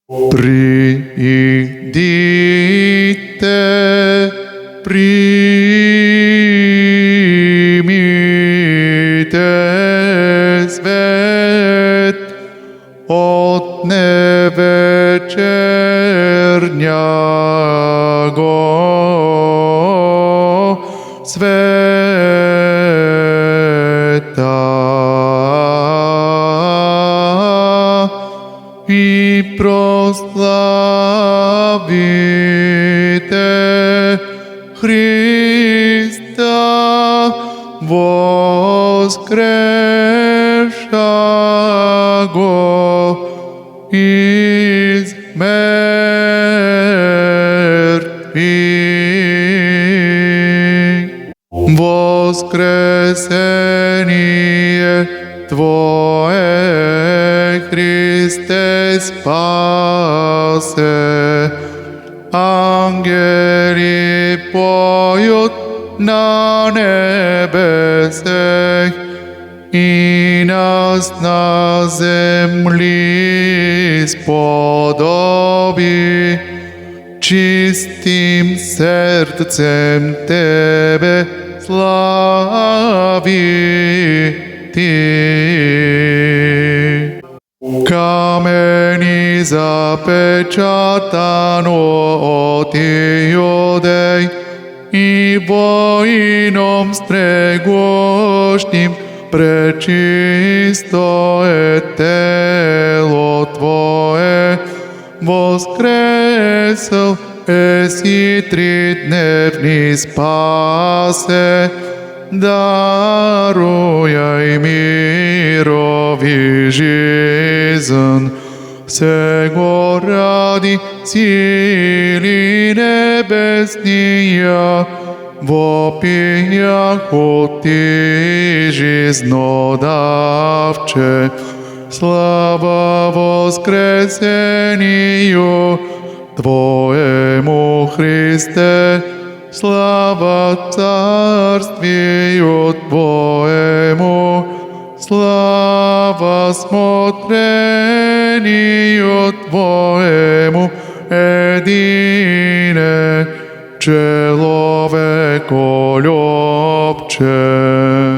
Придите, примите свет от невечерняго света и прославите Христа воскресшего из мертвых. Воскресение Твое, Христе, спасе. Ангели поют на небесах, и нас на земли сподоби чистым сердцем Тебе славити. Камени запечатано от Иудей и воином стрегощим пречисто е тело Твое, воскресъл еси тридневни спасе, даруй мирови жизнь, сего ради сили небесния, вопияху Ти жизнодавче, слава воскресению Твоему, Христе, слава царствию Твоему, слава смотрению Твоему, едине человеколюбче.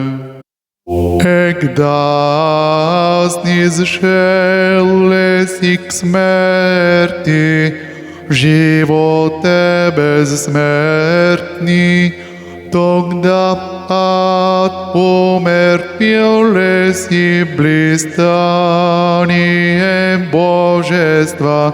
Егда снизшелеси к смерти, в животе безсмертный, тогда ад умертвил леси блистанием Божества.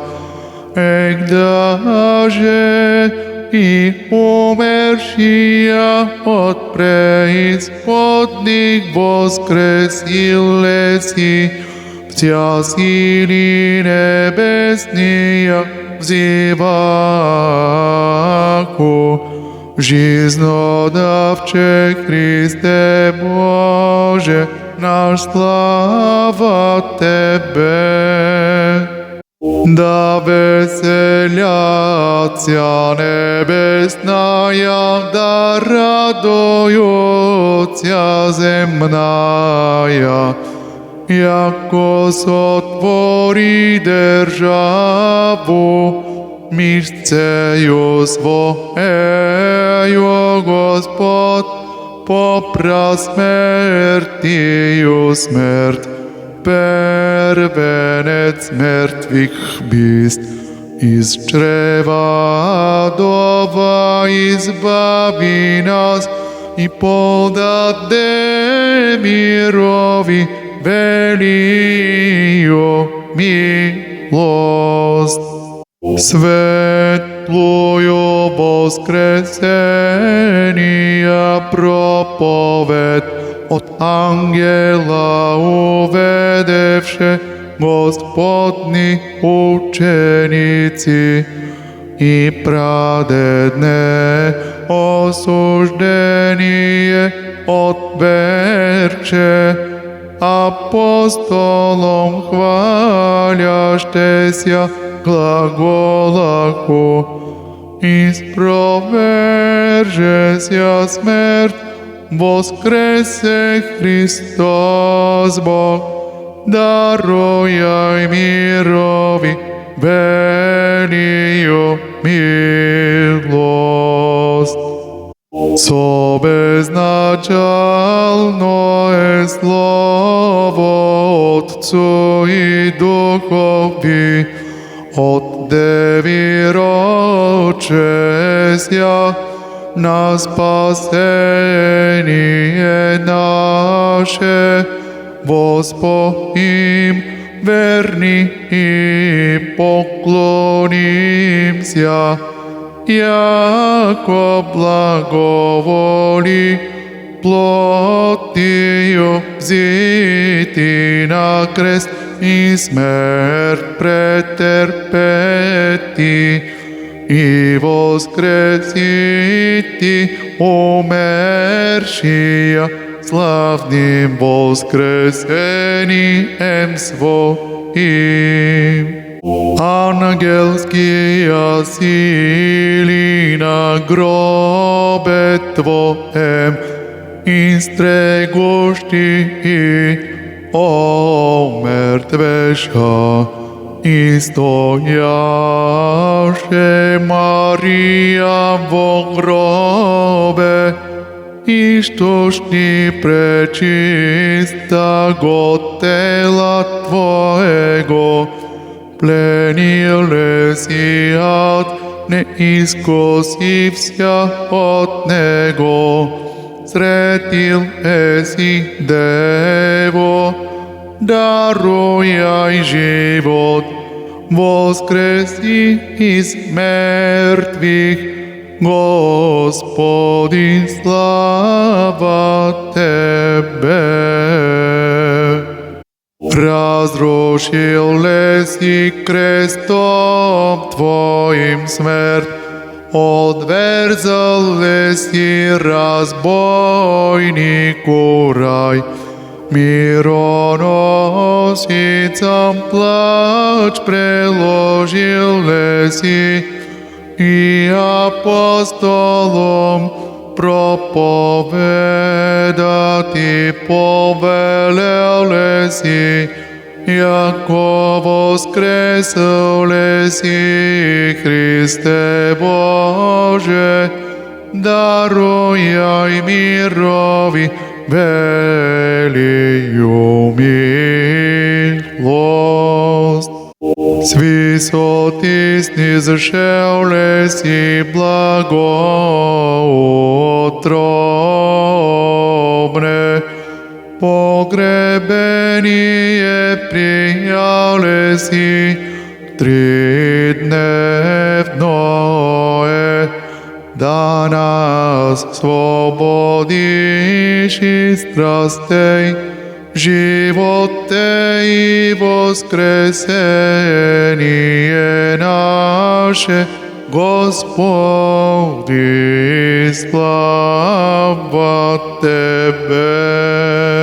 Егда же и умершия от преисподних воскресил леси, вся сили небесния взиваку. Жизнодавче Христе Боже, наш слава Тебе. Да веселятся небесная, да радуются земная, яко сотвори державу, мишцею своею Господь, попра смертию смерть, первенец мертвых бист, из чрева адова избави нас и подаде мирови велию милость. Светлую воскресения проповедь от ангела уведевше Господни ученицы, и прадедне осуждение отверче, апостолом хвалящеся глаголаху, испровержеся смерть, воскресе Христос Бог, даруй мирови велию милость. Со безначальное слово Отцу и Духові отдевирочеся на спасение наше, воспоим верни и поклонимся, яко благоволи плотью взяти на крест и смерть претерпети, и воскресити умершия славным воскресением своим. Ангельские силы на гробе Твоем истрегущие о мертвеша, и стояше Мария во гробе, и что ж не пречиста го тела Твоего, пленил си ад, не искосився от него, сретил еси дево, даруяй живот, воскреси из мертвых, Господи, слава Тебе. Разрушил леси крестом Твоим смерть, отверзал леси разбойнику рай, мироносицам плач приложил леси, и апостолом проповедать и повелел леси, яко воскресил леси Христе Боже, даруяй мирови велию милость. С высоты снизошел леси благоутробне, погребение принял леси тридневное, да нас свободишь из страстей, животе и воскресение наше, Господи, слава Тебе.